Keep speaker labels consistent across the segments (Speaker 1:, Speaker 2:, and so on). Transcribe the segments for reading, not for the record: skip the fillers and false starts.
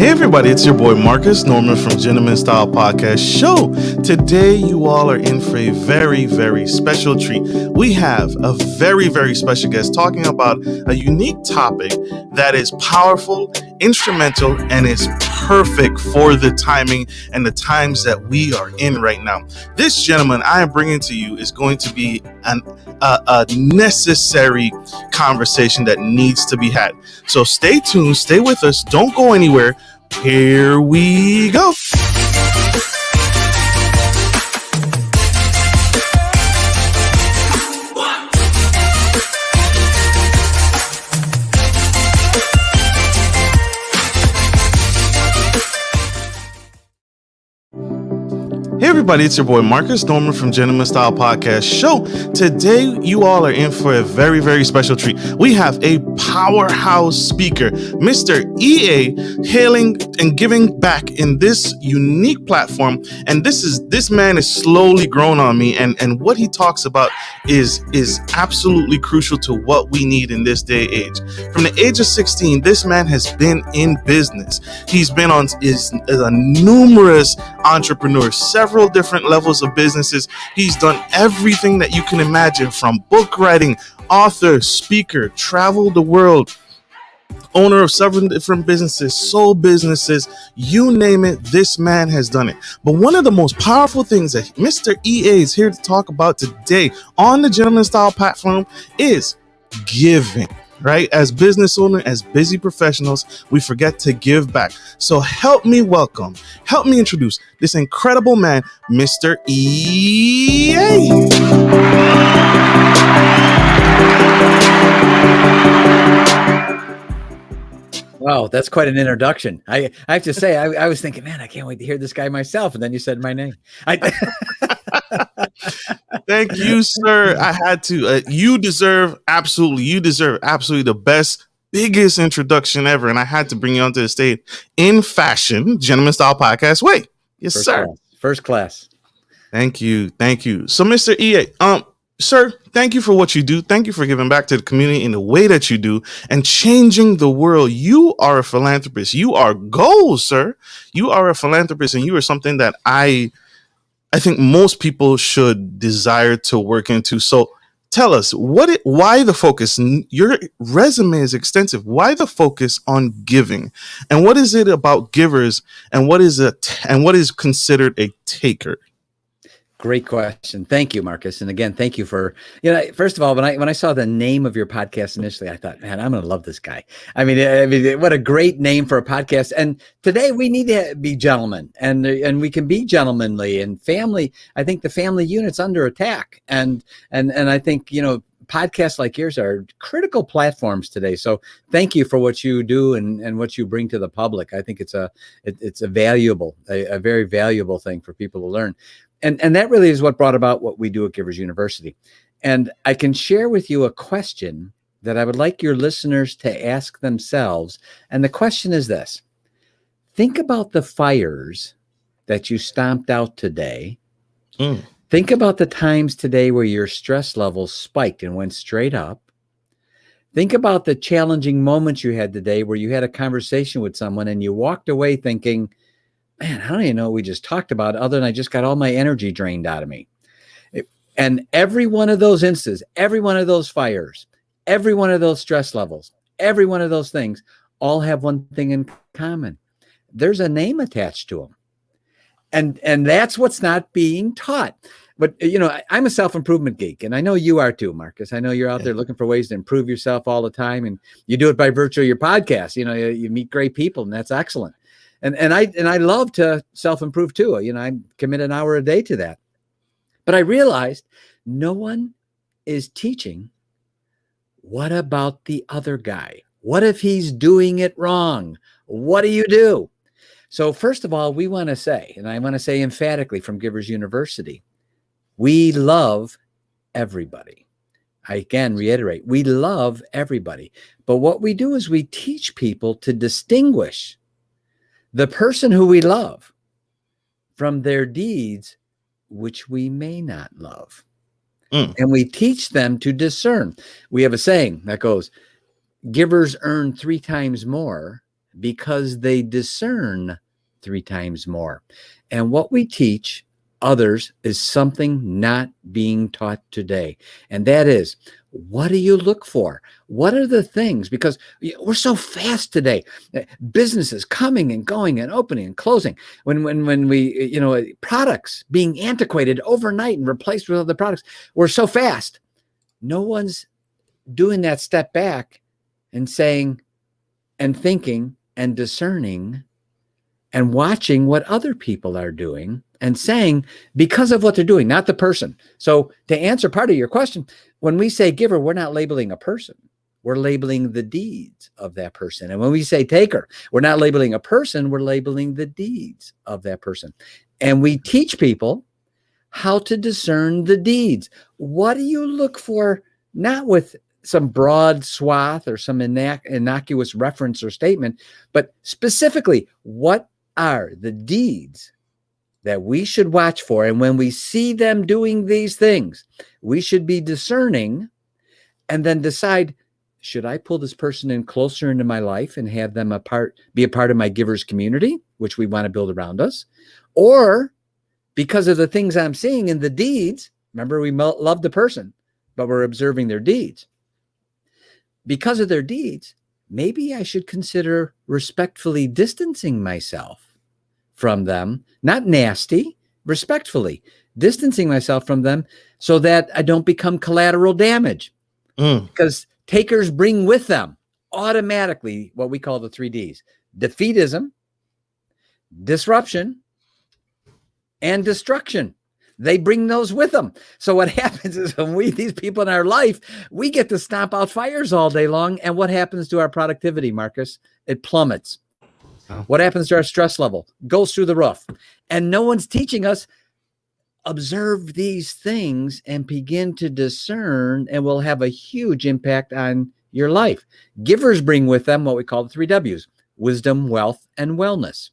Speaker 1: Hey everybody, it's your boy Marcus Norman from Gentleman Style Podcast Show. Today you all are in for a very, very special treat. We have a very, very special guest talking about a unique topic that is powerful, instrumental, and is perfect for the timing and the times that we are in right now. This gentleman I am bringing to you is going to be a necessary conversation that needs to be had. So stay tuned, stay with us, don't go anywhere. Here we go. Hey everybody, it's your boy Marcus Norman from Gentleman Style Podcast Show. Today you all are in for a very, very special treat. We have a powerhouse speaker, Mr. EA, hailing and giving back in this unique platform. And this man is slowly grown on me, and what he talks about is absolutely crucial to what we need in this day age. From the age of 16, this man has been in business. He's been on numerous entrepreneurs, several different levels of businesses. He's done everything that you can imagine, from book writing, author, speaker, travel the world, owner of several different businesses, soul businesses, you name it, this man has done it. But one of the most powerful things that Mr. EA is here to talk about today on the Gentleman Style platform is giving. Right? As business owners, as busy professionals, we forget to give back. So help me introduce this incredible man, Mr. EA.
Speaker 2: Wow, that's quite an introduction. I have to say, I was thinking, man, I can't wait to hear this guy myself. And then you said my name.
Speaker 1: Thank you, sir. I had to. You deserve absolutely the best, biggest introduction ever. And I had to bring you onto the stage in fashion, Gentleman Style Podcast way. Yes, sir.
Speaker 2: First class.
Speaker 1: Thank you. So, Mr. EA, sir, thank you for what you do. Thank you for giving back to the community in the way that you do and changing the world. You are a philanthropist. You are gold, sir. You are a philanthropist, and you are something that I think most people should desire to work into. So tell us, why the focus? Your resume is extensive. Why the focus on giving? And what is it about givers? And what is considered a taker?
Speaker 2: Great question. Thank you, Marcus. And again, thank you for, first of all, when I saw the name of your podcast initially, I thought, man, I'm going to love this guy. I mean, what a great name for a podcast. And today we need to be gentlemen, and we can be gentlemanly, and family. I think the family unit's under attack. And I think, podcasts like yours are critical platforms today. So thank you for what you do and what you bring to the public. I think it's a valuable, a very valuable thing for people to learn. And that really is what brought about what we do at Givers University. And I can share with you a question that I would like your listeners to ask themselves. And the question is this: think about the fires that you stomped out today. Think about the times today where your stress levels spiked and went straight up. Think about the challenging moments you had today where you had a conversation with someone and you walked away thinking, man, I don't even know what we just talked about, other than I just got all my energy drained out of me. And every one of those instances, every one of those fires, every one of those stress levels, every one of those things all have one thing in common. There's a name attached to them. And that's what's not being taught. But, I'm a self-improvement geek, and I know you are too, Marcus. I know you're out there looking for ways to improve yourself all the time, and you do it by virtue of your podcast. You meet great people, and that's excellent. And I love to self-improve too. I commit an hour a day to that. But I realized no one is teaching, what about the other guy? What if he's doing it wrong? What do you do? So first of all, we want to say, and I want to say emphatically from Givers University, we love everybody. I again reiterate, we love everybody. But what we do is we teach people to distinguish the person who we love from their deeds, which we may not love. And we teach them to discern. We have a saying that goes, givers earn 3 times more because they discern 3 times more. And what we teach others is something not being taught today. And that is, what do you look for? What are the things? Because we're so fast today. Businesses coming and going and opening and closing. When we, products being antiquated overnight and replaced with other products. We're so fast. No one's doing that step back and saying and thinking and discerning and watching what other people are doing and saying, because of what they're doing, not the person. So to answer part of your question, when we say giver, we're not labeling a person. We're labeling the deeds of that person. And when we say taker, we're not labeling a person, we're labeling the deeds of that person. And we teach people how to discern the deeds. What do you look for? Not with some broad swath or some innocuous reference or statement, but specifically, what are the deeds that we should watch for? And when we see them doing these things, we should be discerning and then decide, should I pull this person in closer into my life and have them be a part of my givers community, which we want to build around us? Or because of the things I'm seeing in the deeds, remember, we love the person, but we're observing their deeds. Because of their deeds, maybe I should consider respectfully distancing myself from them, not nasty, respectfully distancing myself from them so that I don't become collateral damage. Because takers bring with them automatically what we call the 3 Ds: defeatism, disruption, and destruction. They bring those with them. So what happens is when these people in our life, we get to stomp out fires all day long. And what happens to our productivity, Marcus? It plummets. Oh. What happens to our stress level? Goes through the roof. And no one's teaching us, observe these things and begin to discern, and will have a huge impact on your life. Givers bring with them what we call the 3 Ws: wisdom, wealth, and wellness.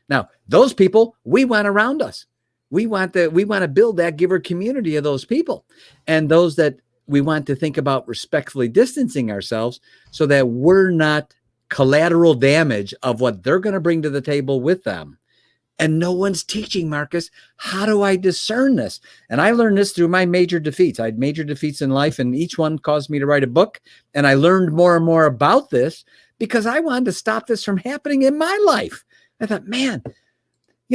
Speaker 2: Now, those people we want around us. We want to build that giver community of those people, and those that we want to think about respectfully distancing ourselves so that we're not collateral damage of what they're going to bring to the table with them. And no one's teaching, Marcus, how do I discern this? And I learned this through my major defeats. I had major defeats in life, and each one caused me to write a book. And I learned more and more about this because I wanted to stop this from happening in my life. I thought, man,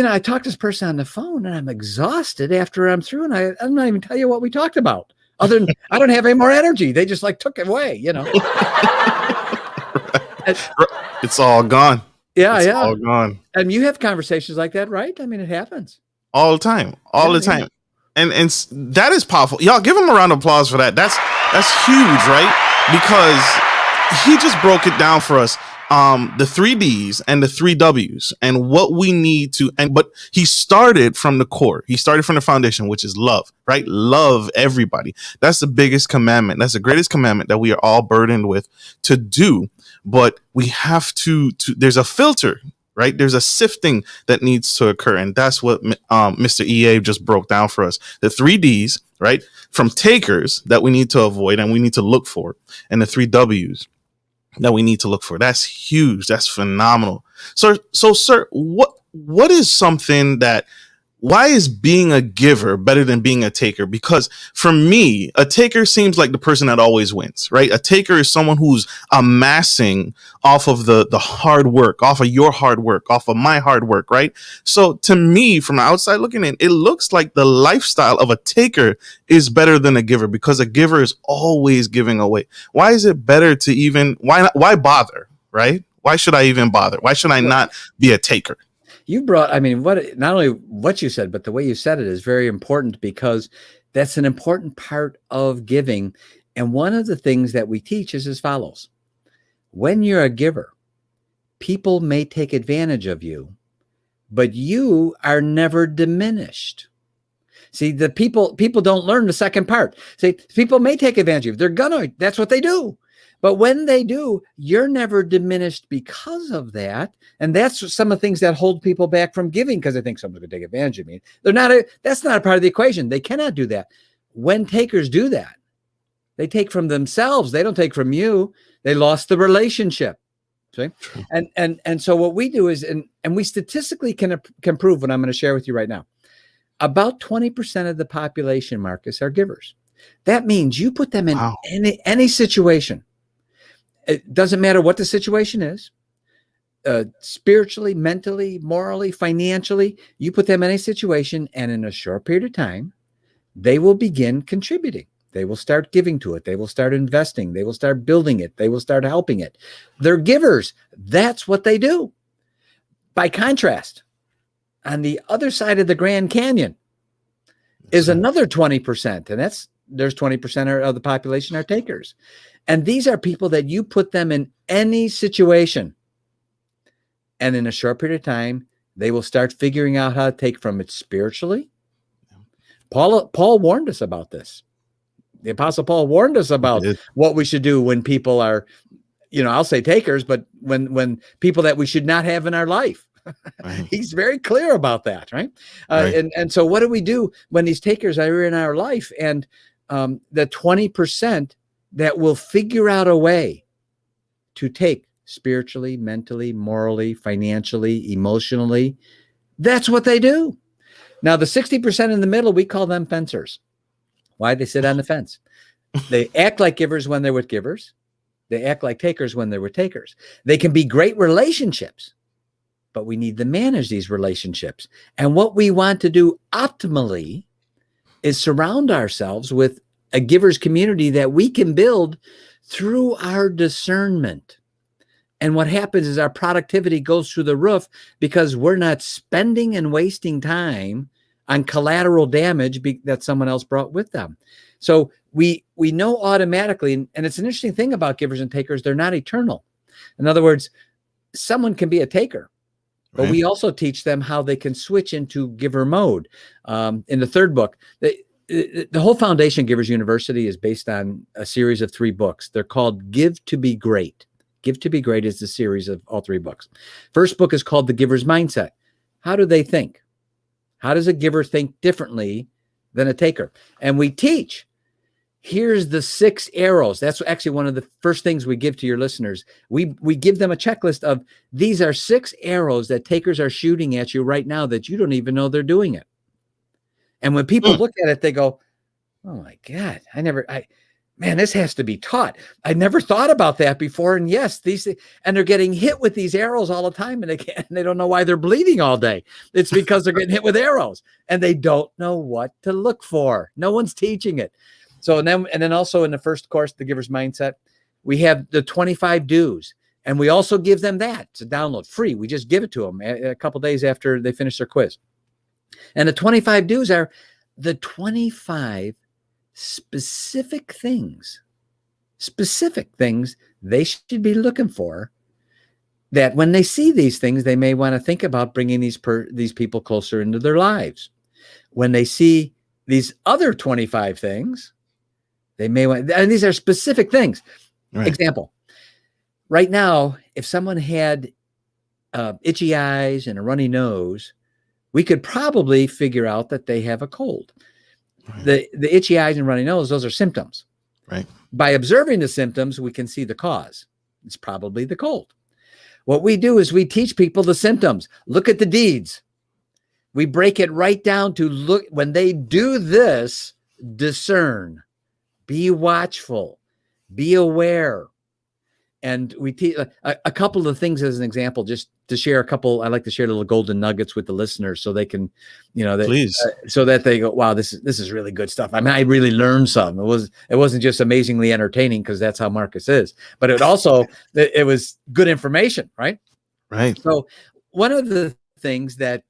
Speaker 2: I talked to this person on the phone and I'm exhausted after I'm through, and I'm not even tell you what we talked about. Other than I don't have any more energy. They just took it away,
Speaker 1: It's all gone.
Speaker 2: Yeah,
Speaker 1: it's
Speaker 2: yeah.
Speaker 1: all gone.
Speaker 2: And you have conversations like that, right? I mean, it happens.
Speaker 1: All the time. All the time. And that is powerful. Y'all give him a round of applause for that. That's huge, right? Because he just broke it down for us. The 3 Ds and the 3 Ws and what we need to, but he started from the core. He started from the foundation, which is love, right? Love everybody. That's the biggest commandment. That's the greatest commandment that we are all burdened with to do. But we have to there's a filter, right? There's a sifting that needs to occur. And that's what Mr. EA just broke down for us. The 3 Ds, right? From takers that we need to avoid and we need to look for, and the 3 Ws that we need to look for. That's huge. That's phenomenal. So sir, what is something why is being a giver better than being a taker? Because for me, a taker seems like the person that always wins, right? A taker is someone who's amassing off of the hard work, off of your hard work, off of my hard work, right? So to me, from the outside looking in, it looks like the lifestyle of a taker is better than a giver, because a giver is always giving away. Why is it better to why bother, right? Why should I even bother? Why should I not be a taker?
Speaker 2: You brought, not only what you said, but the way you said it is very important, because that's an important part of giving. And one of the things that we teach is as follows. When you're a giver, people may take advantage of you, but you are never diminished. See, the people don't learn the second part. See, people may take advantage of you. That's what they do. But when they do, you're never diminished because of that. And that's some of the things that hold people back from giving, because they think someone's going to take advantage of me. That's not a part of the equation. They cannot do that. When takers do that, they take from themselves. They don't take from you. They lost the relationship. See? And so what we do is, and we statistically can prove what I'm going to share with you right now. About 20% of the population, Marcus, are givers. That means you put them in any situation. It doesn't matter what the situation is, spiritually, mentally, morally, financially. You put them in a situation, and in a short period of time, they will begin contributing. They will start giving to it. They will start investing. They will start building it. They will start helping it. They're givers. That's what they do. By contrast, on the other side of the Grand Canyon is another 20%, and there's 20% of the population are takers. And these are people that you put them in any situation, and in a short period of time, they will start figuring out how to take from it spiritually. Paul warned us about this. The Apostle Paul warned us about what we should do when people are, I'll say takers, but when people that we should not have in our life. Right. He's very clear about that, right? And so what do we do when these takers are in our life? And the 20% that will figure out a way to take spiritually, mentally, morally, financially, emotionally, that's what they do. Now, the 60% in the middle, we call them fencers. Why? They sit on the fence. They act like givers when they're with givers. They act like takers when they're with takers. They can be great relationships, but we need to manage these relationships. And what we want to do optimally is surround ourselves with a giver's community that we can build through our discernment. And what happens is our productivity goes through the roof because we're not spending and wasting time on collateral damage that someone else brought with them. So we know automatically, and it's an interesting thing about givers and takers, they're not eternal. In other words, someone can be a taker, but we also teach them how they can switch into giver mode. In the third book, the whole foundation Givers University is based on a series of 3 books. They're called Give to Be Great. Give to Be Great is the series of all 3 books. First book is called The Giver's Mindset. How do they think? How does a giver think differently than a taker? And we teach, here's the 6 arrows. That's actually one of the first things we give to your listeners. We give them a checklist of, these are 6 arrows that takers are shooting at you right now that you don't even know they're doing it. And when people look at it, they go, oh my God, man, this has to be taught. I never thought about that before. And yes, and they're getting hit with these arrows all the time, and they don't know why they're bleeding all day. It's because they're getting hit with arrows and they don't know what to look for. No one's teaching it. So, and then also in the first course, The Giver's Mindset, we have the 25 do's, and we also give them that. It's a download, free. We just give it to them a couple of days after they finish their quiz. And the 25 do's are the 25 specific things they should be looking for, that when they see these things, they may want to think about bringing these people closer into their lives. When they see these other 25 things, they may want, and these are specific things. Right. Example, right now, if someone had itchy eyes and a runny nose, we could probably figure out that they have a cold. Right. The itchy eyes and runny nose, those are symptoms. Right. By observing the symptoms, we can see the cause. It's probably the cold. What we do is we teach people the symptoms. Look at the deeds. We break it right down to look, when they do this, discern, be watchful, be aware. And we teach a couple of things as an example, just to share a couple. I like to share little golden nuggets with the listeners so they can, please, so that they go, wow, this is really good stuff. I mean, I really learned some. It wasn't just amazingly entertaining, because that's how Marcus is, but it also, it was good information, right? Right. So one of the things that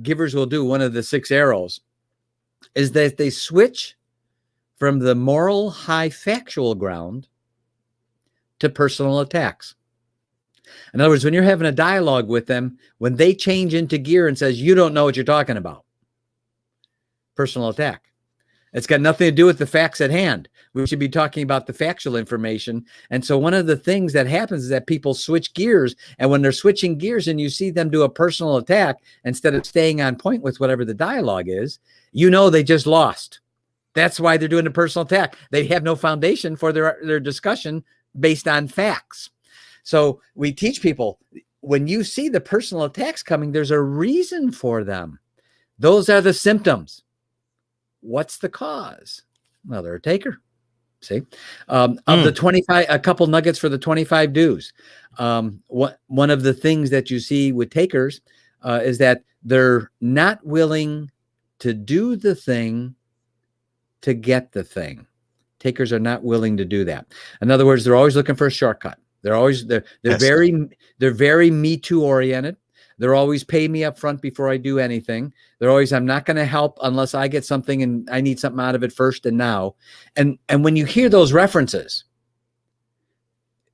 Speaker 2: givers will do, one of the 6 arrows, is that they switch from the moral high factual ground to personal attacks. In other words, when you're having a dialogue with them, when they change into gear and says, you don't know what you're talking about, personal attack. It's got nothing to do with the facts at hand. We should be talking about the factual information. And so one of the things that happens is that people switch gears, and when they're switching gears and you see them do a personal attack instead of staying on point with whatever the dialogue is, they just lost. That's why they're doing a personal attack. They have no foundation for their discussion based on facts. So we teach people, when you see the personal attacks coming, there's a reason for them. Those are the symptoms. What's the cause? Well, they're a taker. See, of the 25, a couple nuggets for the 25 do's. One of the things that you see with takers is that they're not willing to do the thing to get the thing. Takers are not willing to do that. In other words, they're always looking for a shortcut. They're very Me Too oriented. They're always pay me up front before I do anything. They're always, I'm not going to help unless I get something and I need something out of it first and now. And when you hear those references,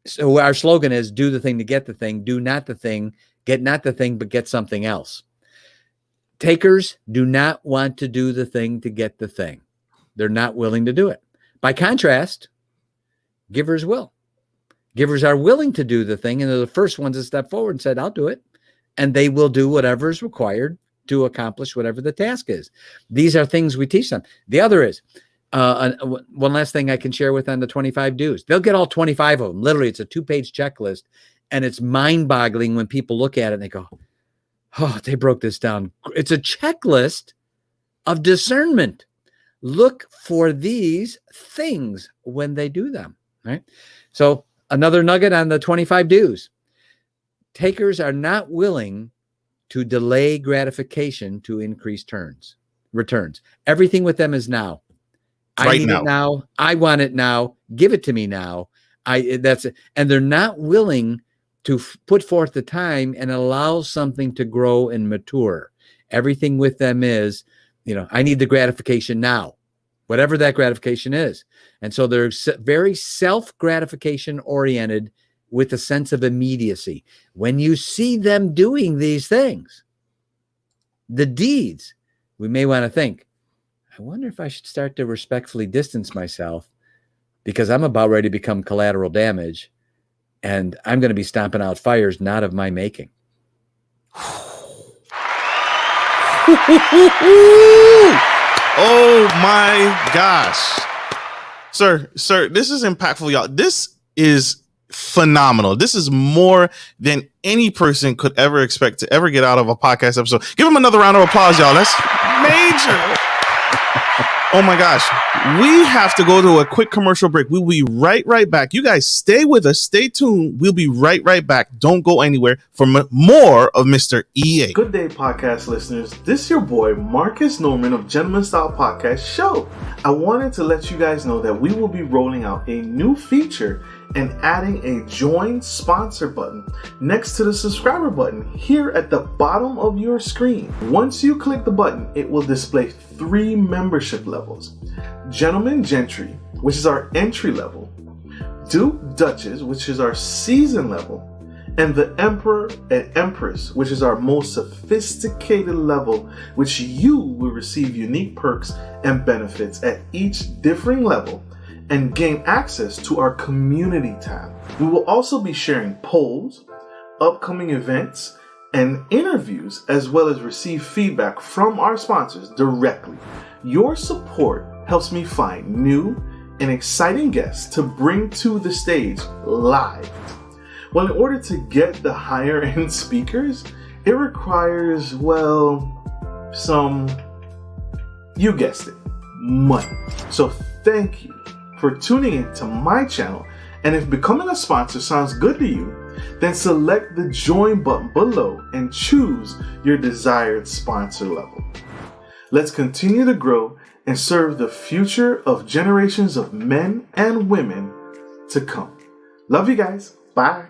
Speaker 2: so our slogan is do the thing to get the thing, do not the thing, get not the thing, but get something else. Takers do not want to do the thing to get the thing. They're not willing to do it. By contrast, givers will. Givers are willing to do the thing, and they're the first ones to step forward and said, I'll do it. And they will do whatever is required to accomplish whatever the task is. These are things we teach them. The other is, one last thing I can share with on the 25 do's. They'll get all 25 of them. Literally, it's a 2-page checklist, and it's mind-boggling when people look at it and they go, oh, they broke this down. It's a checklist of discernment. Look for these things when they do them, right? So another nugget on the 25 do's. Takers are not willing to delay gratification to increase returns. Everything with them is now. I need it now. I want it now. Give it to me now. And they're not willing to put forth the time and allow something to grow and mature. Everything with them is, I need the gratification now, whatever that gratification is. And so they're very self-gratification oriented with a sense of immediacy. When you see them doing these things, the deeds, we may want to think, I wonder if I should start to respectfully distance myself because I'm about ready to become collateral damage and I'm going to be stomping out fires not of my making.
Speaker 1: Oh my gosh. Sir, this is impactful, y'all. This is phenomenal. This is more than any person could ever expect to ever get out of a podcast episode. Give him another round of applause, y'all. That's major. Oh my gosh. We have to go to a quick commercial break. We'll be right back. You guys stay with us. Stay tuned. We'll be right back. Don't go anywhere for more of Mr. EA. Good day, podcast listeners. This is your boy, Marcus Norman of Gentleman Style Podcast Show. I wanted to let you guys know that we will be rolling out a new feature and adding a join sponsor button next to the subscriber button here at the bottom of your screen. Once you click the button, it will display 3 membership levels. Gentleman Gentry, which is our entry level, Duke Duchess, which is our season level, and the Emperor and Empress, which is our most sophisticated level, which you will receive unique perks and benefits at each differing level and gain access to our community tab. We will also be sharing polls, upcoming events, and interviews, as well as receive feedback from our sponsors directly. Your support helps me find new and exciting guests to bring to the stage live. Well, in order to get the higher end speakers, it requires, you guessed it, money. So thank you for tuning in to my channel. And if becoming a sponsor sounds good to you, then select the join button below and choose your desired sponsor level. Let's continue to grow and serve the future of generations of men and women to come. Love you guys. Bye.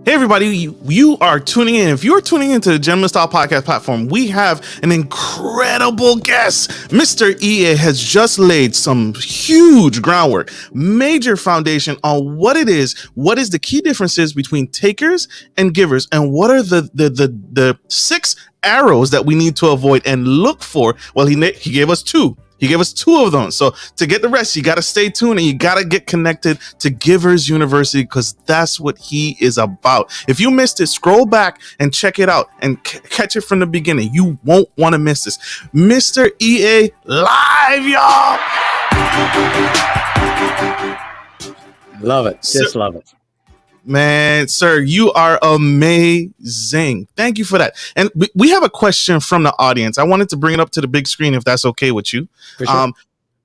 Speaker 1: Hey everybody, you are tuning in. If you're tuning into the Gentleman Style Podcast platform, we have an incredible guest. Mr. EA has just laid some huge groundwork, major foundation on what it is, what is the key differences between takers and givers, and what are the 6 arrows that we need to avoid and look for. Well, he gave us 2. He gave us 2 of them. So to get the rest, you got to stay tuned and you got to get connected to Givers University because that's what he is about. If you missed it, scroll back and check it out and catch it from the beginning. You won't want to miss this. Mr. EA live, y'all.
Speaker 2: Love it. Just love it.
Speaker 1: Man, sir, you are amazing. Thank you for that. And we have a question from the audience. I wanted to bring it up to the big screen if that's okay with you.
Speaker 2: For sure.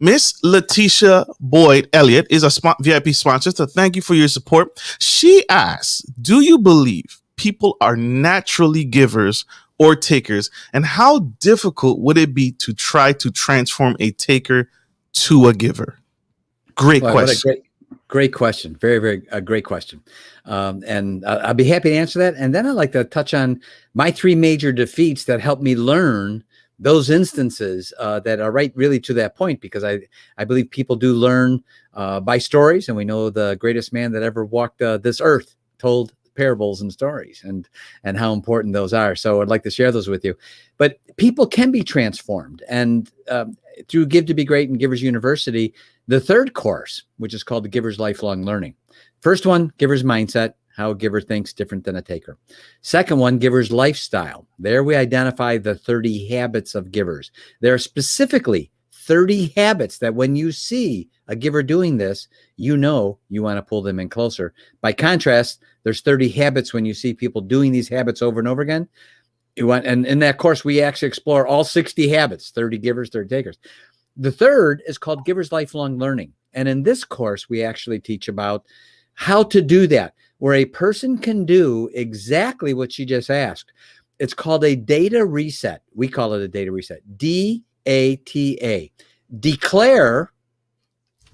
Speaker 1: Miss Letitia Boyd Elliott is a VIP sponsor, so thank you for your support. She asks, do you believe people are naturally givers or takers? And how difficult would it be to try to transform a taker to a giver? Great question.
Speaker 2: Great question. Very, very great question. And I'll be happy to answer that. And then I'd like to touch on my 3 major defeats that helped me learn those instances that are right really to that point, because I believe people do learn by stories. And we know the greatest man that ever walked this earth told parables and stories and how important those are. So I'd like to share those with you. But people can be transformed. And through Give to Be Great and Givers University, the 3rd course, which is called the Givers Lifelong Learning. First one, Givers Mindset, how a giver thinks different than a taker. Second one, Givers Lifestyle. There we identify the 30 habits of givers. There are specifically 30 habits that when you see a giver doing this, you know you want to pull them in closer. By contrast, there's 30 habits when you see people doing these habits over and over again. And in that course, we actually explore all 60 habits, 30 givers, 30 takers. The 3rd is called Givers Lifelong Learning. And in this course, we actually teach about how to do that, where a person can do exactly what she just asked. It's called a data reset. We call it a data reset. D-A-T-A. Declare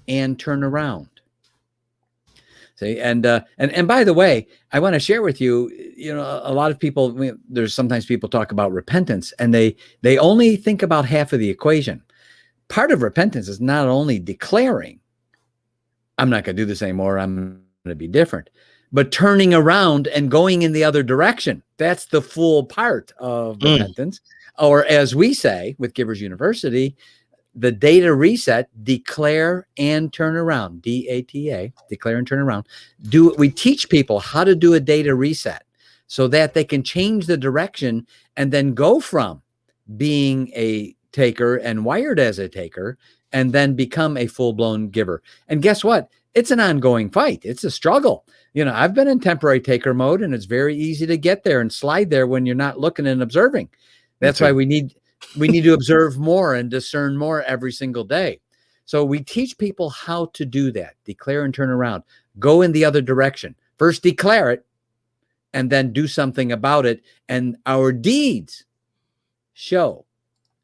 Speaker 2: and turn around. See, and by the way, I want to share with you, a lot of people, there's sometimes people talk about repentance and they only think about half of the equation. Part of repentance is not only declaring, I'm not going to do this anymore, I'm going to be different, but turning around and going in the other direction. That's the full part of repentance. Or as we say with Givers University, the data reset, declare and turn around, D-A-T-A, declare and turn around. We teach people how to do a data reset so that they can change the direction and then go from being a taker and wired as a taker and then become a full-blown giver. And guess what? It's an ongoing fight. It's a struggle. I've been in temporary taker mode, and it's very easy to get there and slide there when you're not looking and observing. That's why we need to observe more and discern more every single day. So we teach people how to do that. Declare and turn around. Go in the other direction. First declare it and then do something about it. And our deeds show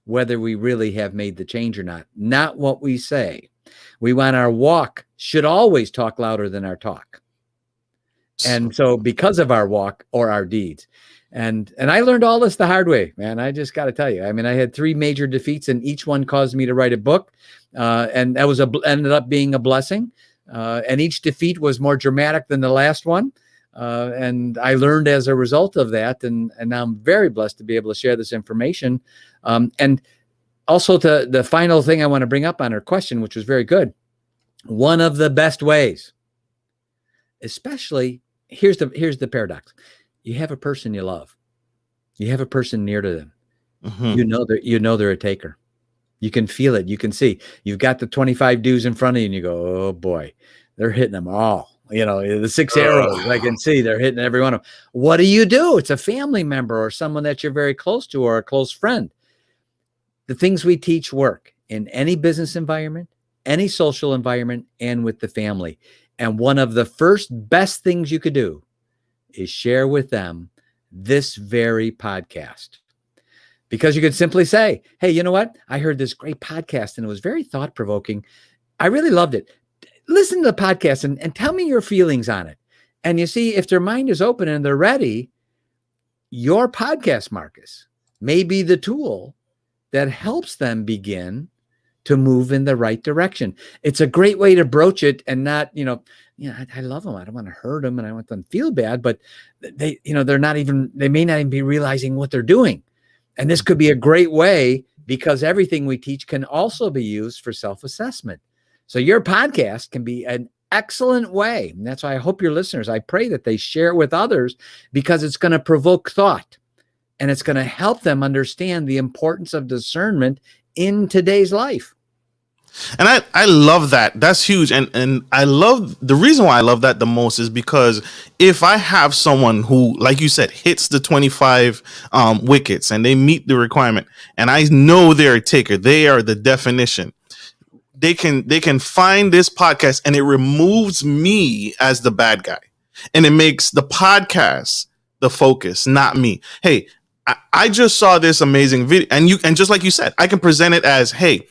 Speaker 2: whether we really have made the change or not what we say. We want our walk should always talk louder than our talk. And so because of our walk or our deeds, and I learned all this the hard way, man. I just got to tell you, I mean, I had 3 major defeats and each one caused me to write a book. And that was ended up being a blessing. And each defeat was more dramatic than the last one. And I learned as a result of that. And now I'm very blessed to be able to share this information. And also the final thing I want to bring up on her question, which was very good. One of the best ways, especially, here's the paradox. You have a person you love. You have a person near to them. Mm-hmm. You know they're a taker. You can feel it. You can see. You've got the 25 dudes in front of you and you go, oh boy, they're hitting them all. The 6 arrows, I can see they're hitting every one of them. What do? It's a family member or someone that you're very close to or a close friend. The things we teach work in any business environment, any social environment, and with the family. And one of the first best things you could do is share with them this very podcast. Because you could simply say, hey, you know what? I heard this great podcast and it was very thought-provoking. I really loved it. Listen to the podcast and tell me your feelings on it. And you see, if their mind is open and they're ready, your podcast, Marcus, may be the tool that helps them begin to move in the right direction. It's a great way to broach it and not, I love them. I don't want to hurt them and I want them to feel bad, but they may not even be realizing what they're doing. And this could be a great way because everything we teach can also be used for self-assessment. So your podcast can be an excellent way. And that's why I hope your listeners, I pray that they share it with others because it's going to provoke thought and it's going to help them understand the importance of discernment in today's life.
Speaker 1: And I love that. That's huge. And I love the reason why I love that the most is because if I have someone who, like you said, hits the 25 wickets and they meet the requirement, and I know they're a taker, they are the definition. They can find this podcast and it removes me as the bad guy. And it makes the podcast the focus, not me. Hey, I just saw this amazing video, and just like you said, I can present it as, hey,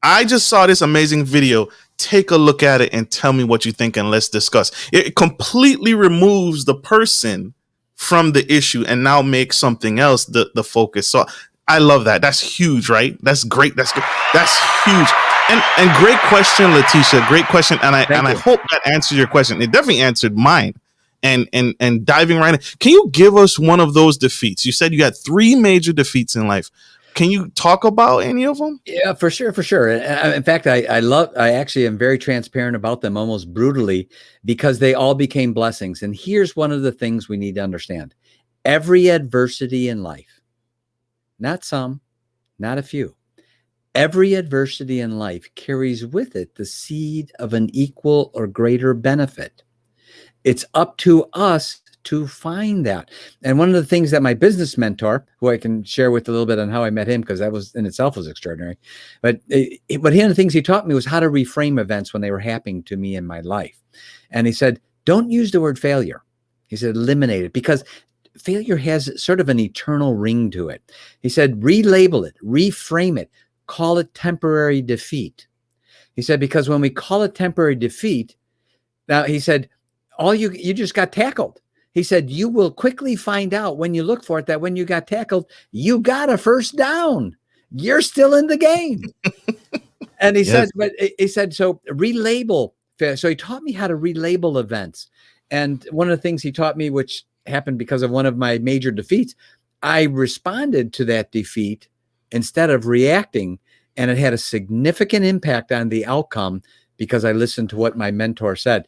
Speaker 1: I just saw this amazing video. Take a look at it and tell me what you think, and let's discuss. It completely removes the person from the issue and now makes something else the focus. So I love that. That's huge, right? That's great. That's good. That's huge. And great question, Letitia. Great question. And I hope that answers your question. It definitely answered mine. And diving right in. Can you give us one of those defeats? You said you had 3 major defeats in life. Can you talk about any of them?
Speaker 2: Yeah, for sure. For sure. In fact, I actually am very transparent about them, almost brutally, because they all became blessings. And here's one of the things we need to understand. Every adversity in life, not some, not a few, every adversity in life carries with it the seed of an equal or greater benefit. It's up to us to find that. And one of the things that my business mentor, who I can share with a little bit on how I met him, because that was in itself was extraordinary. But one of the things he taught me was how to reframe events when they were happening to me in my life. And he said, don't use the word failure. He said, eliminate it, because failure has sort of an eternal ring to it. He said, relabel it, reframe it, call it temporary defeat. He said, because when we call it temporary defeat, now he said, you just got tackled. He said, you will quickly find out when you look for it that when you got tackled, you got a first down. You're still in the game. And he said, so relabel. So he taught me how to relabel events. And one of the things he taught me, which happened because of one of my major defeats, I responded to that defeat instead of reacting. And it had a significant impact on the outcome because I listened to what my mentor said.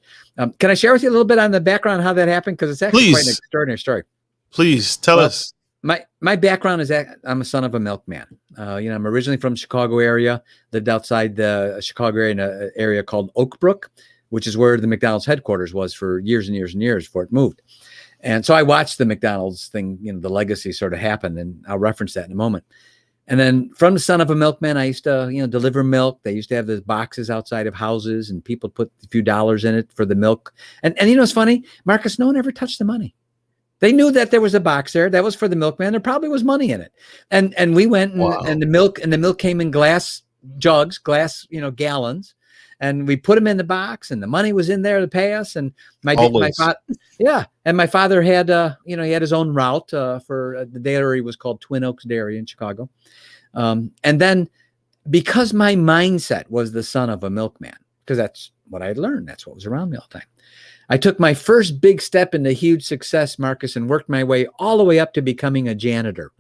Speaker 2: Can I share with you a little bit on the background, how that happened? Because it's actually quite an extraordinary story.
Speaker 1: Please tell us.
Speaker 2: My background is I'm a son of a milkman. I'm originally from Chicago area, lived outside the Chicago area in an area called Oak Brook, which is where the McDonald's headquarters was for years and years and years before it moved. And so I watched the McDonald's thing, the legacy sort of happen, and I'll reference that in a moment. And then from the son of a milkman, I used to, deliver milk. They used to have those boxes outside of houses and people put a few dollars in it for the milk. And it's funny, Marcus, no one ever touched the money. They knew that there was a box there that was for the milkman. There probably was money in it. And we went and the milk came in glass jugs, gallons. And we put them in the box and the money was in there to pay us. And my father had, he had his own route for the dairy was called Twin Oaks Dairy in Chicago. And then because my mindset was the son of a milkman, because that's what I had learned. That's what was around me all the time. I took my first big step into huge success, Marcus, and worked my way all the way up to becoming a janitor.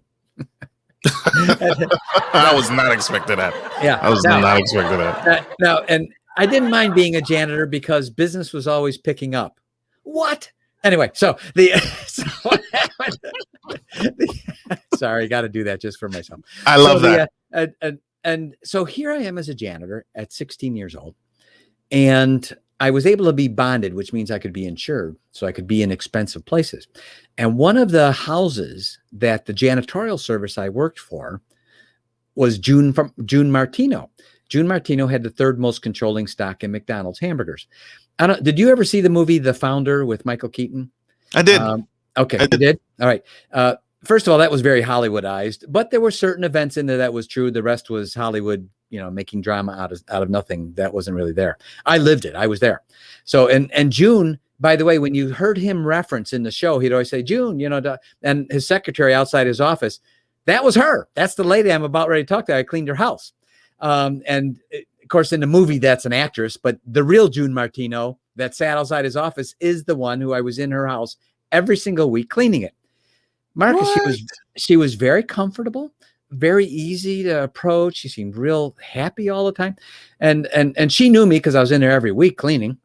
Speaker 1: I was not expecting that.
Speaker 2: Yeah.
Speaker 1: I was not expecting that.
Speaker 2: And I didn't mind being a janitor because business was always picking up. What? Anyway, sorry, got to do that just for myself.
Speaker 1: I love that.
Speaker 2: And so here I am as a janitor at 16 years old, and I was able to be bonded, which means I could be insured, so I could be in expensive places. And one of the houses that the janitorial service I worked for was June Martino. June Martino had the 3rd most controlling stock in McDonald's hamburgers. Did you ever see the movie The Founder with Michael Keaton?
Speaker 1: I did.
Speaker 2: Okay, you did? All right. First of all, that was very Hollywoodized, but there were certain events in there that was true. The rest was Hollywood, making drama out of nothing that wasn't really there. I lived it. I was there. So, and June, by the way, when you heard him reference in the show, he'd always say, June, and his secretary outside his office, that was her. That's the lady I'm about ready to talk to. I cleaned her house. And of course, in the movie, that's an actress, but the real June Martino that sat outside his office is the one who I was in her house every single week cleaning it. Marcus, she was very comfortable, very easy to approach. She seemed real happy all the time. And she knew me because I was in there every week cleaning.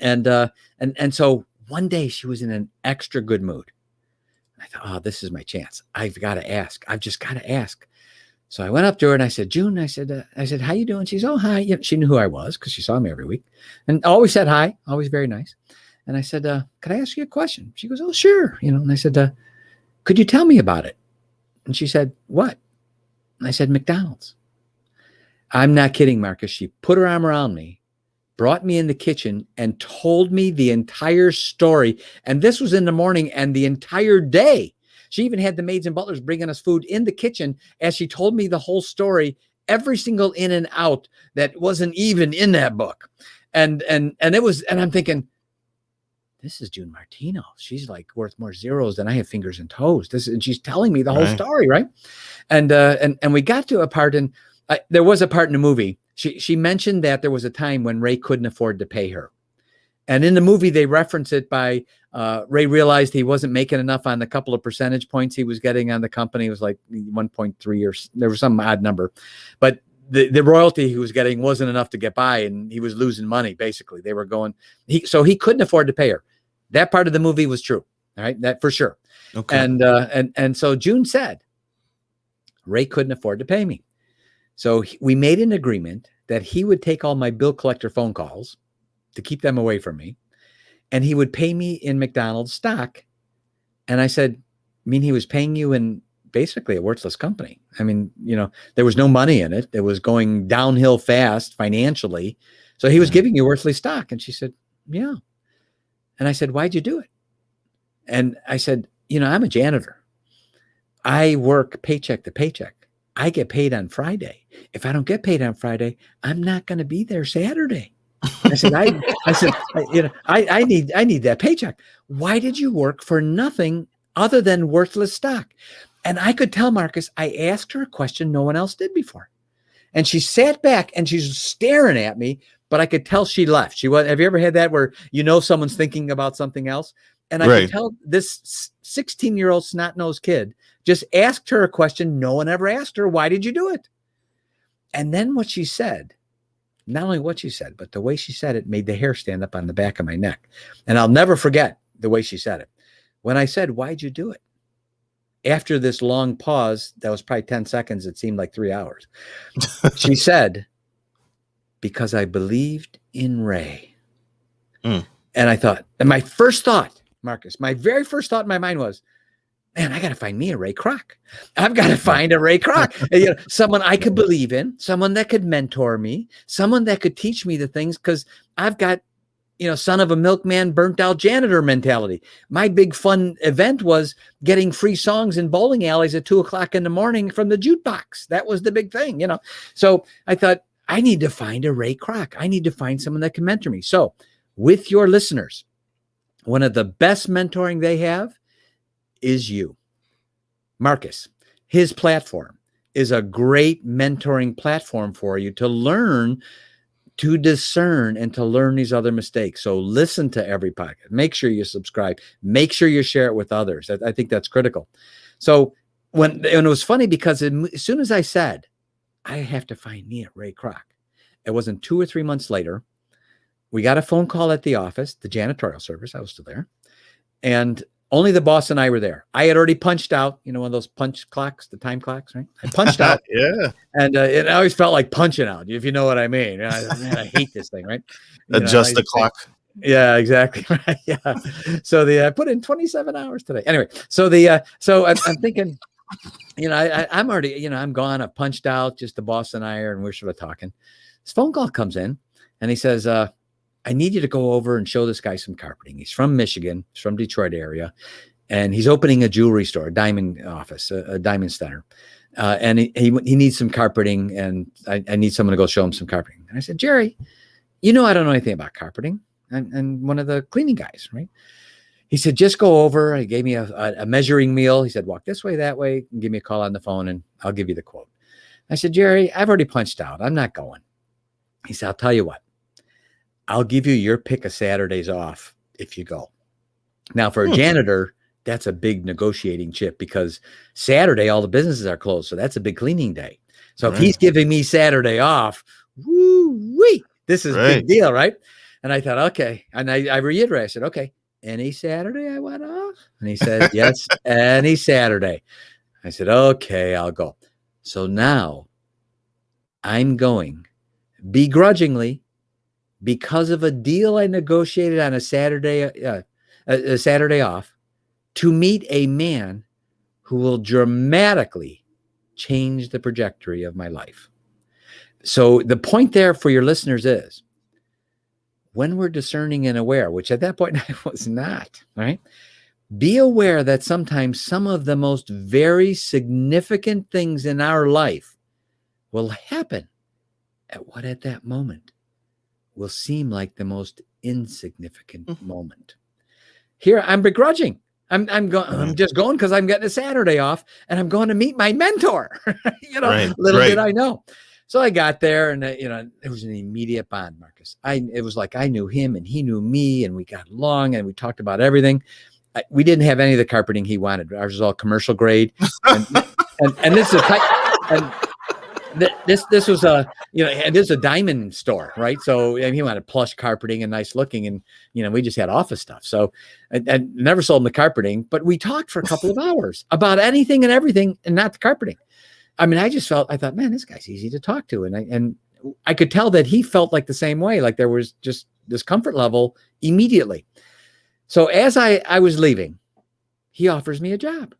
Speaker 2: And so one day she was in an extra good mood. I thought, oh, this is my chance. I've got to ask. I've just got to ask. So I went up to her and I said, June, I said, how you doing? She's, oh, hi. Yeah, she knew who I was because she saw me every week and always said hi, always very nice. And I said, could I ask you a question? She goes, oh, sure. And I said, could you tell me about it? And she said, what? And I said, McDonald's. I'm not kidding, Marcus. She put her arm around me, brought me in the kitchen and told me the entire story. And this was in the morning and the entire day. She even had the maids and butlers bringing us food in the kitchen as she told me the whole story, every single in and out that wasn't even in that book. And I'm thinking, this is June Martino. She's like worth more zeros than I have fingers and toes. And she's telling me the whole story, right? And we got to a part, and there was a part in the movie. She mentioned that there was a time when Ray couldn't afford to pay her. And in the movie, they reference it by Ray realized he wasn't making enough on the couple of percentage points he was getting on the company. It was like 1.3 or there was some odd number. But the royalty he was getting wasn't enough to get by, and he was losing money, basically. They were going, so he couldn't afford to pay her. That part of the movie was true. All right, that for sure. Okay. And so June said, Ray couldn't afford to pay me. So we made an agreement that he would take all my bill collector phone calls to keep them away from me, and he would pay me in McDonald's stock. And I said, I mean, he was paying you in basically a worthless company. I mean, there was no money in it. It was going downhill fast financially. So he was giving you worthless stock. And she said, yeah. And I said, why'd you do it? And I said, I'm a janitor. I work paycheck to paycheck. I get paid on Friday. If I don't get paid on Friday, I'm not going to be there Saturday. I said, I need that paycheck. Why did you work for nothing other than worthless stock? And I could tell, Marcus, I asked her a question no one else did before. And she sat back and she's staring at me, but I could tell she left. Have you ever had that where someone's thinking about something else? And I could tell this 16-year-old snot-nosed kid just asked her a question no one ever asked her. Why did you do it? And then what she said, not only what she said, but the way she said it made the hair stand up on the back of my neck. And I'll never forget the way she said it. When I said, why'd you do it? After this long pause, that was probably 10 seconds. It seemed like 3 hours. She said, because I believed in Ray. And I thought, and my first thought, Marcus, my very first thought in my mind was, man, I got to find me a Ray Kroc. I've got to find a Ray Kroc, someone I could believe in, someone that could mentor me, someone that could teach me the things, because I've got, son of a milkman, burnt out janitor mentality. My big fun event was getting free songs in bowling alleys at 2:00 in the morning from the jukebox. That was the big thing, So I thought, I need to find a Ray Kroc. I need to find someone that can mentor me. So with your listeners, one of the best mentoring they have is you. Marcus, his platform is a great mentoring platform for you to learn, to discern, and to learn these other mistakes. So listen to every podcast. Make sure you subscribe. Make sure you share it with others. I think that's critical. So and it was funny because as soon as I said, I have to find me a Ray Kroc, it wasn't 2 or 3 months later, we got a phone call at the office, the janitorial service. I was still there. And only the boss and I were there. I had already punched out, one of those punch clocks, the time clocks, right? I punched out.
Speaker 1: Yeah.
Speaker 2: And it always felt like punching out, if you know what I mean. I hate this thing, right?
Speaker 1: Adjust the clock.
Speaker 2: Yeah, exactly. Right. Yeah. So I put in 27 hours today. Anyway, so I'm thinking, I'm already, I'm gone. I've punched out. Just the boss and I are, and we're sort of talking. This phone call comes in, and he says, I need you to go over and show this guy some carpeting. He's from Michigan. He's from Detroit area. And he's opening a jewelry store, a diamond office, a diamond center. And he needs some carpeting, and I need someone to go show him some carpeting. And I said, Jerry, I don't know anything about carpeting. I'm one of the cleaning guys, right? He said, just go over. He gave me a measuring meal. He said, walk this way, that way, and give me a call on the phone, and I'll give you the quote. I said, Jerry, I've already punched out. I'm not going. He said, I'll tell you what. I'll give you your pick of Saturdays off if you go. Now, for a janitor, that's a big negotiating chip, because Saturday, all the businesses are closed. So that's a big cleaning day. So if he's giving me Saturday off, woo-wee, this is a big deal, right? And I thought, okay. And I reiterated, I said, okay, any Saturday I want off? And he said, yes, any Saturday. I said, okay, I'll go. So now I'm going begrudgingly, because of a deal I negotiated on a Saturday off, to meet a man who will dramatically change the trajectory of my life. So the point there for your listeners is, when we're discerning and aware, which at that point I was not, right? Be aware that sometimes some of the most very significant things in our life will happen at that moment will seem like the most insignificant moment. Here I'm begrudging. I'm just going because I'm getting a Saturday off and I'm going to meet my mentor. Little did I know. So I got there, and it was an immediate bond, Marcus. It was like I knew him and he knew me, and we got along and we talked about everything. We didn't have any of the carpeting he wanted. Ours was all commercial grade, and this is this was a and this is a diamond store, right? So he wanted plush carpeting and nice looking, and we just had office stuff. So and never sold him the carpeting, but we talked for a couple of hours about anything and everything, and not the carpeting. I mean, I thought, man, this guy's easy to talk to, and I could tell that he felt like the same way, like there was just this comfort level immediately. So as I was leaving, he offers me a job,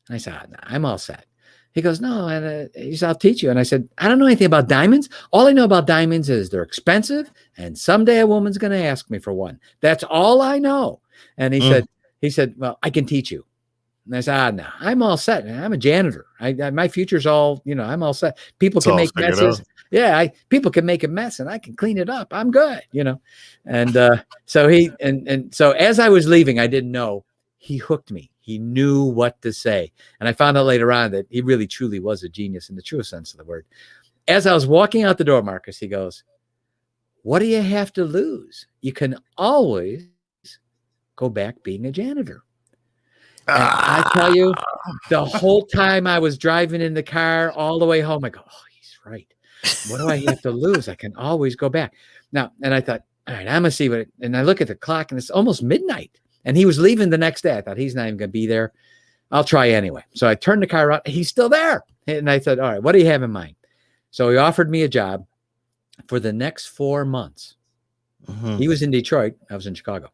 Speaker 2: and I said, nah, I'm all set. He goes, no, and he said, I'll teach you. And I said, I don't know anything about diamonds. All I know about diamonds is they're expensive, and someday a woman's going to ask me for one. That's all I know. And he said, well, I can teach you. And I said, no, I'm all set. I'm a janitor. My future's all, I'm all set. People can make messes. Yeah, people can make a mess and I can clean it up. I'm good, And so as I was leaving, I didn't know, he hooked me. He knew what to say. And I found out later on that he really truly was a genius in the truest sense of the word. As I was walking out the door, Marcus, he goes, what do you have to lose? You can always go back being a janitor. And I tell you, the whole time I was driving in the car all the way home, I go, oh, he's right. What do I have to lose? I can always go back. Now, and I thought, all right, I'm going to see and I look at the clock, and it's almost midnight. And he was leaving the next day. I thought, he's not even going to be there. I'll try anyway. So I turned the car around. He's still there. And I thought, all right, what do you have in mind? So he offered me a job for the next 4 months. Mm-hmm. He was in Detroit. I was in Chicago.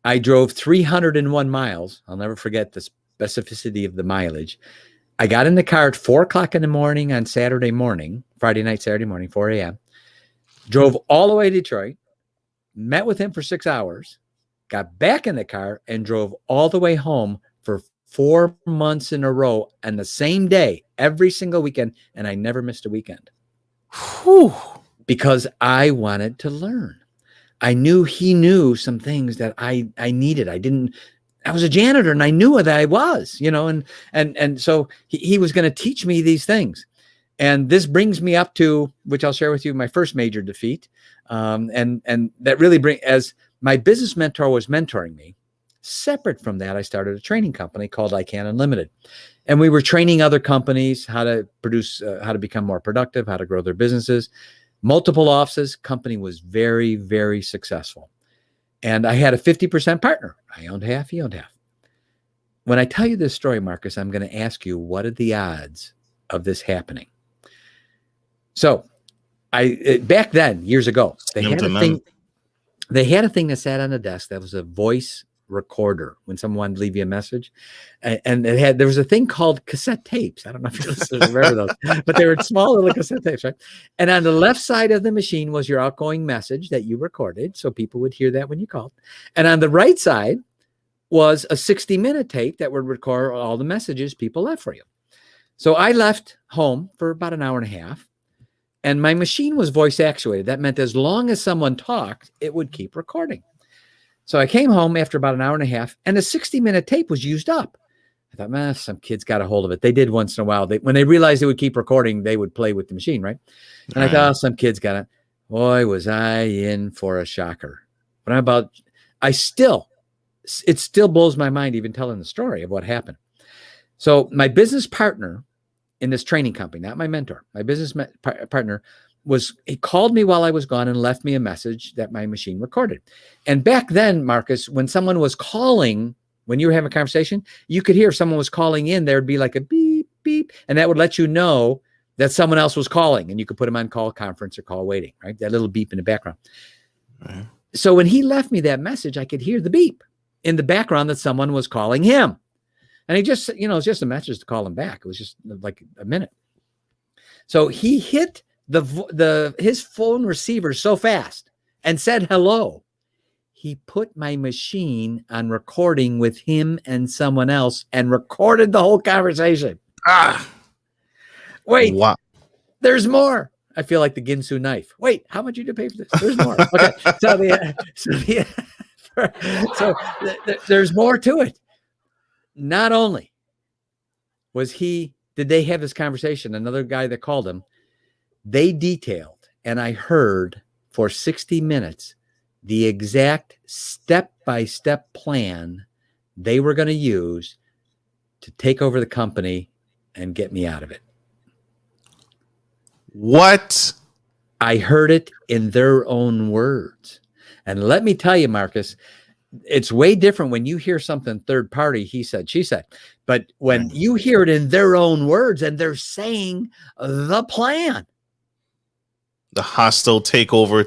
Speaker 2: I drove 301 miles. I'll never forget the specificity of the mileage. I got in the car at 4:00 in the morning on Saturday morning, Friday night, Saturday morning, 4 a.m. Drove all the way to Detroit, met with him for 6 hours, got back in the car, and drove all the way home for 4 months in a row on the same day, every single weekend. And I never missed a weekend. Whew. Because I wanted to learn. I knew he knew some things that I needed. I was a janitor, and I knew that I was, and so he was going to teach me these things. And this brings me up to, which I'll share with you, my first major defeat. And that really as my business mentor was mentoring me. Separate from that, I started a training company called I Can Unlimited. And we were training other companies how to produce, how to become more productive, how to grow their businesses. Multiple offices. Company was very, very successful. And I had a 50% partner. I owned half, he owned half. When I tell you this story, Marcus, I'm going to ask you, what are the odds of this happening? So back then, years ago, they had a thing that sat on the desk that was a voice recorder when someone wanted to leave you a message. And there was a thing called cassette tapes. I don't know if you remember those, but they were small little cassette tapes, right? And on the left side of the machine was your outgoing message that you recorded, so people would hear that when you called. And on the right side was a 60-minute tape that would record all the messages people left for you. So I left home for about an hour and a half, and my machine was voice actuated. That meant as long as someone talked, it would keep recording. So I came home after about an hour and a half, and the 60-minute tape was used up. I thought, man, some kids got a hold of it. They did once in a while. When they realized it would keep recording, they would play with the machine, right? And I thought, some kids got it. Boy, was I in for a shocker. But it still blows my mind even telling the story of what happened. So my business partner in this training company, not my mentor, my business partner, he called me while I was gone and left me a message that my machine recorded. And back then, Marcus, when someone was calling, when you were having a conversation, you could hear if someone was calling in, there'd be like a beep, beep, beep. And that would let you know that someone else was calling, and you could put them on call conference or call waiting, right? That little beep in the background.
Speaker 1: Right.
Speaker 2: So when he left me that message, I could hear the beep in the background that someone was calling him. And he just, it's just a message to call him back. It was just like a minute. So he hit his phone receiver so fast and said hello. He put my machine on recording with him and someone else and recorded the whole conversation. Wait,
Speaker 1: wow.
Speaker 2: There's more. I feel like the Ginsu knife. Wait, how much did you pay for this? There's more. Okay, so there's more to it. Not only did they have this conversation, another guy that called him, they detailed, and I heard for 60 minutes the exact step-by-step plan they were going to use to take over the company and get me out of it.
Speaker 1: What?
Speaker 2: I heard it in their own words. And let me tell you, Marcus, it's way different when you hear something third party, he said, she said. But when you hear it in their own words and they're saying the plan,
Speaker 1: the hostile takeover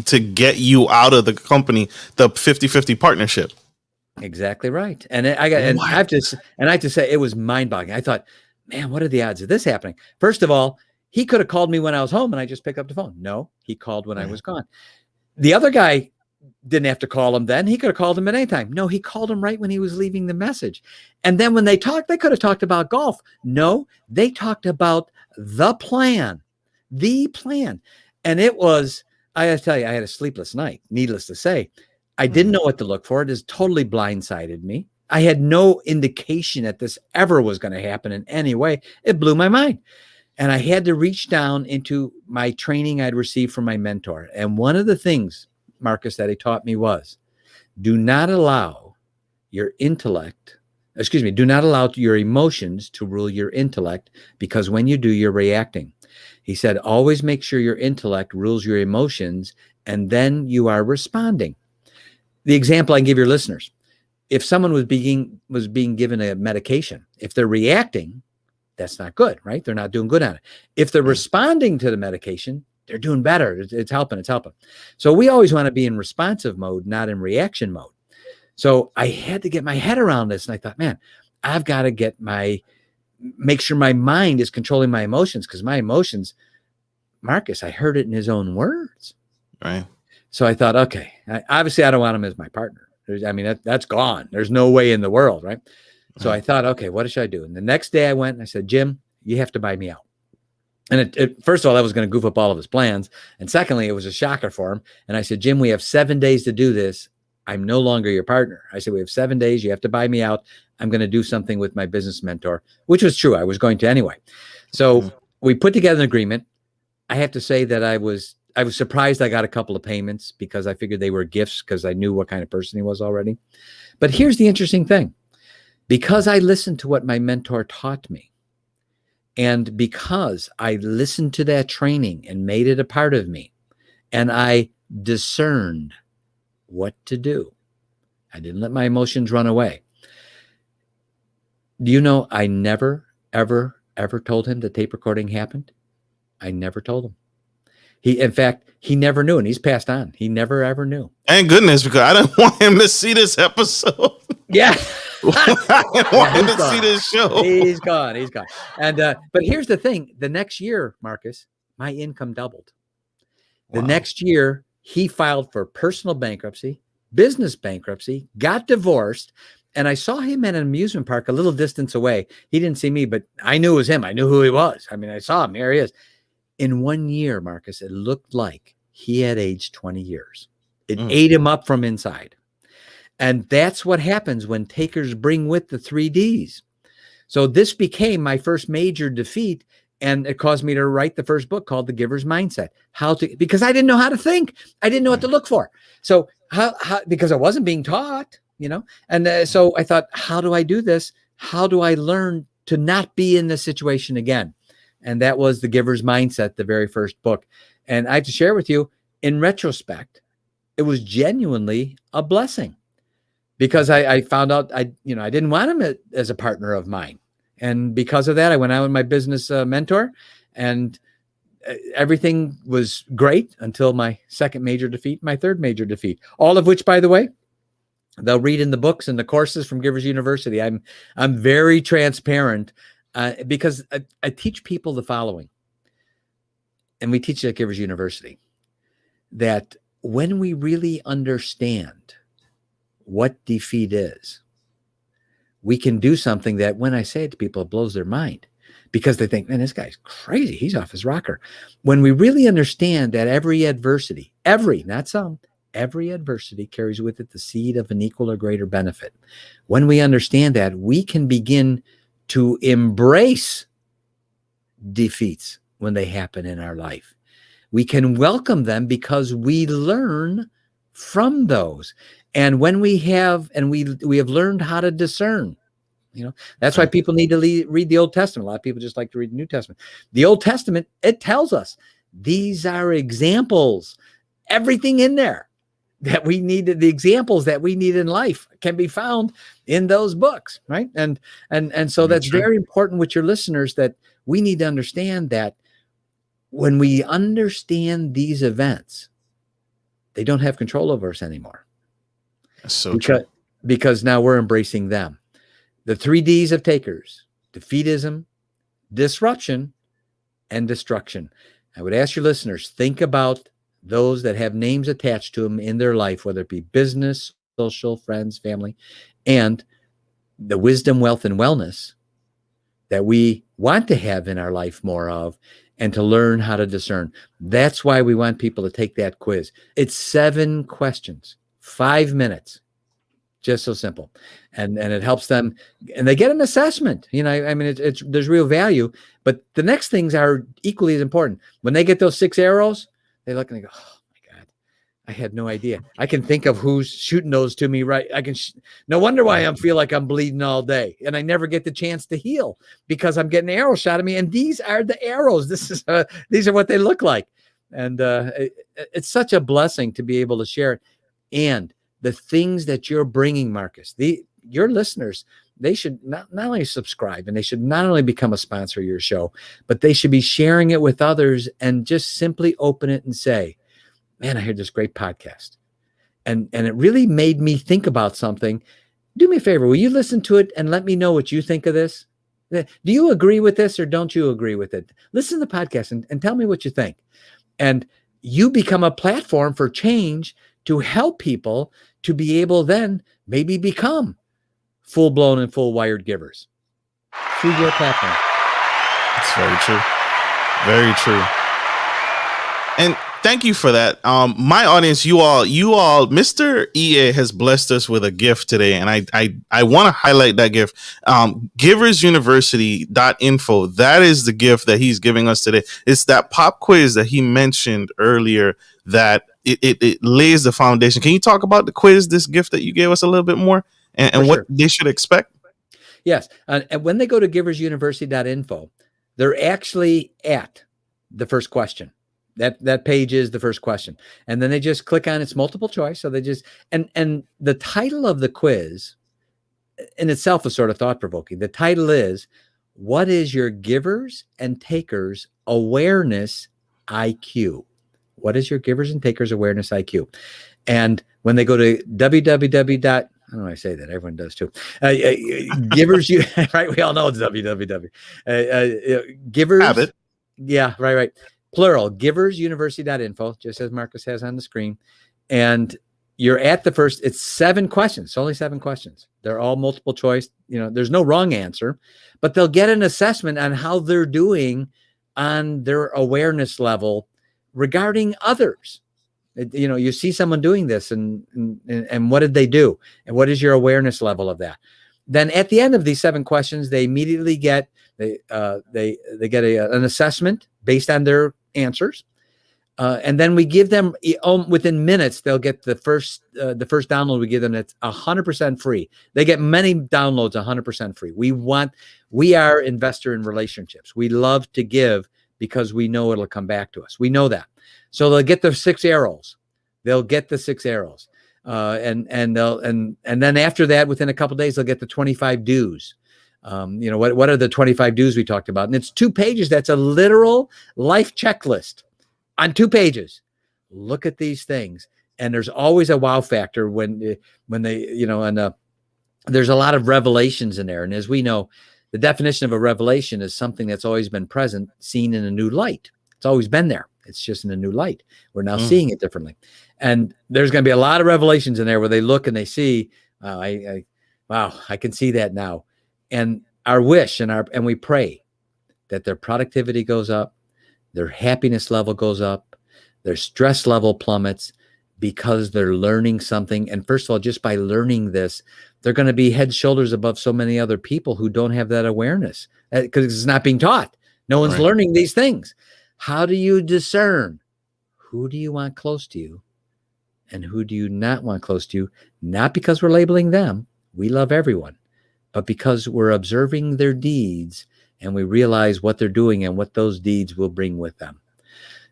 Speaker 1: to get you out of the company, the 50-50 partnership.
Speaker 2: Exactly right. And I have to say it was mind-boggling. I thought, man, what are the odds of this happening? First of all, he could have called me when I was home and I just picked up the phone. No, he called when I was gone. The other guy didn't have to call him then. He could have called him at any time. No, he called him right when he was leaving the message. And then when they talked, they could have talked about golf. No, they talked about the plan. And it was, I have to tell you, I had a sleepless night, needless to say. I didn't know what to look for. It has totally blindsided me. I had no indication that this ever was going to happen in any way. It blew my mind. And I had to reach down into my training I'd received from my mentor. And one of the things, Marcus, that he taught me was, do not allow your emotions to rule your intellect, because when you do, you're reacting. He said, always make sure your intellect rules your emotions, and then you are responding. The example I give your listeners, if someone was being given a medication, if they're reacting, that's not good, right? They're not doing good on it. If they're responding to the medication, they're doing better. It's helping. So we always want to be in responsive mode, not in reaction mode. So I had to get my head around this. And I thought, man, I've got to make sure my mind is controlling my emotions, because my emotions, Marcus, I heard it in his own words.
Speaker 1: Right.
Speaker 2: So I thought, okay, obviously I don't want him as my partner. That's gone. There's no way in the world, right? So I thought, okay, what should I do? And the next day I went and I said, Jim, you have to buy me out. And first of all, that was going to goof up all of his plans. And secondly, it was a shocker for him. And I said, Jim, we have 7 days to do this. I'm no longer your partner. I said, we have 7 days. You have to buy me out. I'm going to do something with my business mentor, which was true. I was going to anyway. So we put together an agreement. I have to say that I was surprised I got a couple of payments, because I figured they were gifts, because I knew what kind of person he was already. But here's the interesting thing. Because I listened to what my mentor taught me, and because I listened to that training and made it a part of me, and I discerned what to do, I didn't let my emotions run away. Do you know, I never, ever, ever told him the tape recording happened? I never told him. In fact, he never knew, and he's passed on. He never, ever knew.
Speaker 1: Thank goodness, because I didn't want him to see this episode.
Speaker 2: Yeah.
Speaker 1: I didn't want him to see this show.
Speaker 2: He's gone. And, but here's the thing. The next year, Marcus, my income doubled. The next year, he filed for personal bankruptcy, business bankruptcy, got divorced. And I saw him at an amusement park a little distance away. He didn't see me, but I knew it was him. I knew who he was. I saw him. Here he is. In 1 year, Marcus, it looked like he had aged 20 years. It ate him up from inside. And that's what happens when takers bring with the 3 Ds. So this became my first major defeat, and it caused me to write the first book called The Giver's Mindset. Because I didn't know how to think. I didn't know what to look for. So because I wasn't being taught, and so I thought, how do I do this? How do I learn to not be in this situation again? And that was The Giver's Mindset, the very first book. And I have to share with you, in retrospect, it was genuinely a blessing, because I found out I didn't want him as a partner of mine. And because of that, I went out with my business mentor, and everything was great until my second major defeat, my third major defeat, all of which, by the way, they'll read in the books and the courses from Givers University. I'm very transparent because I teach people the following, and we teach it at Givers University, that when we really understand what defeat is, we can do something that when I say it to people, it blows their mind, because they think, man, this guy's crazy. He's off his rocker. When we really understand that every adversity, not some, every adversity carries with it the seed of an equal or greater benefit. When we understand that, we can begin to embrace defeats when they happen in our life. We can welcome them because we learn from those. And when we have, and we have learned how to discern, that's why people need to read the Old Testament. A lot of people just like to read the New Testament. The Old Testament, it tells us these are examples. Everything in there that we needed, the examples that we need in life, can be found in those books, right? And so that's very important with your listeners, that we need to understand that when we understand these events, they don't have control over us anymore.
Speaker 1: That's so true.
Speaker 2: Because now we're embracing them. The 3 Ds of takers: defeatism, disruption, and destruction. I would ask your listeners, think about those that have names attached to them in their life, whether it be business, social, friends, family, and the wisdom, wealth, and wellness that we want to have in our life more of, and to learn how to discern. That's why we want people to take that quiz. It's 7 questions, 5 minutes. Just so simple. And it helps them, and they get an assessment. There's real value, but the next things are equally as important. When they get those 6 arrows, they look and they go, oh my God, I had no idea. I can think of who's shooting those to me, right? No wonder why I feel like I'm bleeding all day, and I never get the chance to heal, because I'm getting arrows shot at me. And these are the arrows. These are what they look like. And it's such a blessing to be able to share it. And the things that you're bringing, Marcus, your listeners, they should not only subscribe, and they should not only become a sponsor of your show, but they should be sharing it with others, and just simply open it and say, man, I heard this great podcast, and it really made me think about something. Do me a favor. Will you listen to it and let me know what you think of this? Do you agree with this, or don't you agree with it? Listen to the podcast and tell me what you think. And you become a platform for change to help people to be able then maybe become full-blown and full-wired givers through your platform.
Speaker 1: That's very true. Very true. And thank you for that. My audience, you all, Mr. EA has blessed us with a gift today, and I want to highlight that gift. GiversUniversity.info. That is the gift that he's giving us today. It's that pop quiz that he mentioned earlier, that it lays the foundation. Can you talk about the quiz, this gift that you gave us, a little bit more, and what they should expect?
Speaker 2: Yes. And when they go to GiversUniversity.info, they're actually at the first question. That page is the first question. And then they just click on its multiple choice. So they just, and the title of the quiz in itself is sort of thought-provoking. The title is, what is your givers and takers awareness IQ? What is your givers and takers awareness IQ? And when they go to www. I don't know, I say that, everyone does too. Givers, right? We all know it's www. Givers.
Speaker 1: Have it.
Speaker 2: Yeah, right. Plural, GiversUniversity.info, just as Marcus has on the screen. And you're at the first, it's 7 questions. It's only 7 questions. They're all multiple choice. There's no wrong answer, but they'll get an assessment on how they're doing on their awareness level regarding others. You see someone doing this, and what did they do? And what is your awareness level of that? Then at the end of these 7 questions, they immediately get an assessment based on their answers. And then we give them, within minutes, they'll get the first download we give them. That's 100% free. They get many downloads 100% free. We are investor in relationships. We love to give because we know it'll come back to us. We know that. So they'll get the 6 arrows. They'll get the 6 arrows. And then after that, within a couple of days, they'll get the 25 do's. What are the 25 do's we talked about? And it's 2 pages. That's a literal life checklist on 2 pages. Look at these things. And there's always a wow factor when they, there's a lot of revelations in there. And as we know, the definition of a revelation is something that's always been present, seen in a new light. It's always been there. It's just in a new light. We're now seeing it differently. And there's going to be a lot of revelations in there where they look and they see, I can see that now. And our wish and we pray that their productivity goes up, their happiness level goes up, their stress level plummets because they're learning something. And first of all, just by learning this, they're going to be head shoulders above so many other people who don't have that awareness because it's not being taught. No one's learning these things. How do you discern who do you want close to you and who do you not want close to you? Not because we're labeling them. We love everyone, but because we're observing their deeds and we realize what they're doing and what those deeds will bring with them.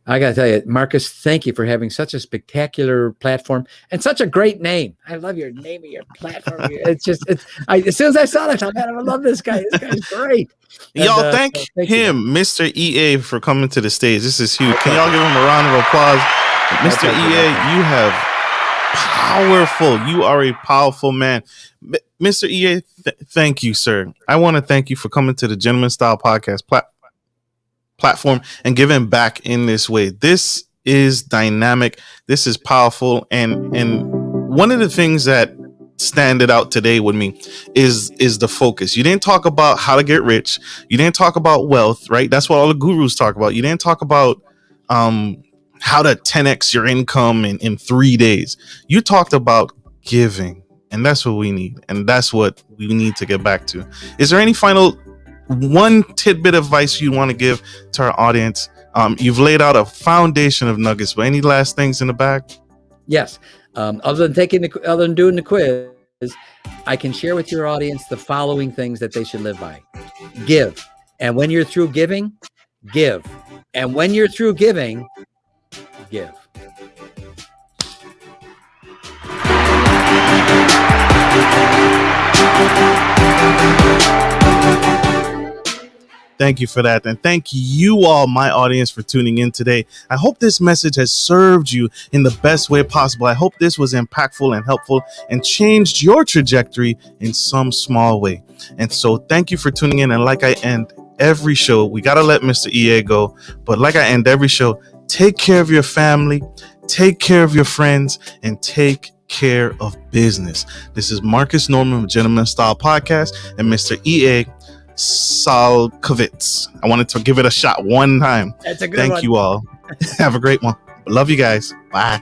Speaker 2: I got to tell you, Marcus, thank you for having such a spectacular platform and such a great name. I love your name of your platform. As soon as I saw that, I thought, man, I love this guy. This guy's great.
Speaker 1: Y'all thank him, Mr. EA, for coming to the stage. This is huge. Can y'all give him a round of applause? Mr. EA, you are a powerful man. Mr. EA, thank you, sir. I want to thank you for coming to the Gentleman Style Podcast platform and giving back in this way. This is dynamic. This is powerful. And one of the things that standed out today with me is the focus. You didn't talk about how to get rich. You didn't talk about wealth, right? That's what all the gurus talk about. You didn't talk about how to 10x your income in 3 days. You talked about giving, and that's what we need. And that's what we need to get back to. Is there any final one tidbit of advice you want to give to our audience? You've laid out a foundation of nuggets, but any last things in the back?
Speaker 2: Yes. Other than doing the quiz, I can share with your audience the following things that they should live by. Give. And when you're through giving, give. And when you're through giving, give.
Speaker 1: Thank you for that. And thank you all, my audience, for tuning in today. I hope this message has served you in the best way possible. I hope this was impactful and helpful and changed your trajectory in some small way. And so thank you for tuning in. And like I end every show, we got to let Mr. EA go. But like I end every show, take care of your family, take care of your friends, and take care of business. This is Marcus Norman of Gentleman Style Podcast and Mr. EA Csolkovits. I wanted to give it a shot one time.
Speaker 2: That's a good one.
Speaker 1: Thank you all. Have a great one. Love you guys. Bye.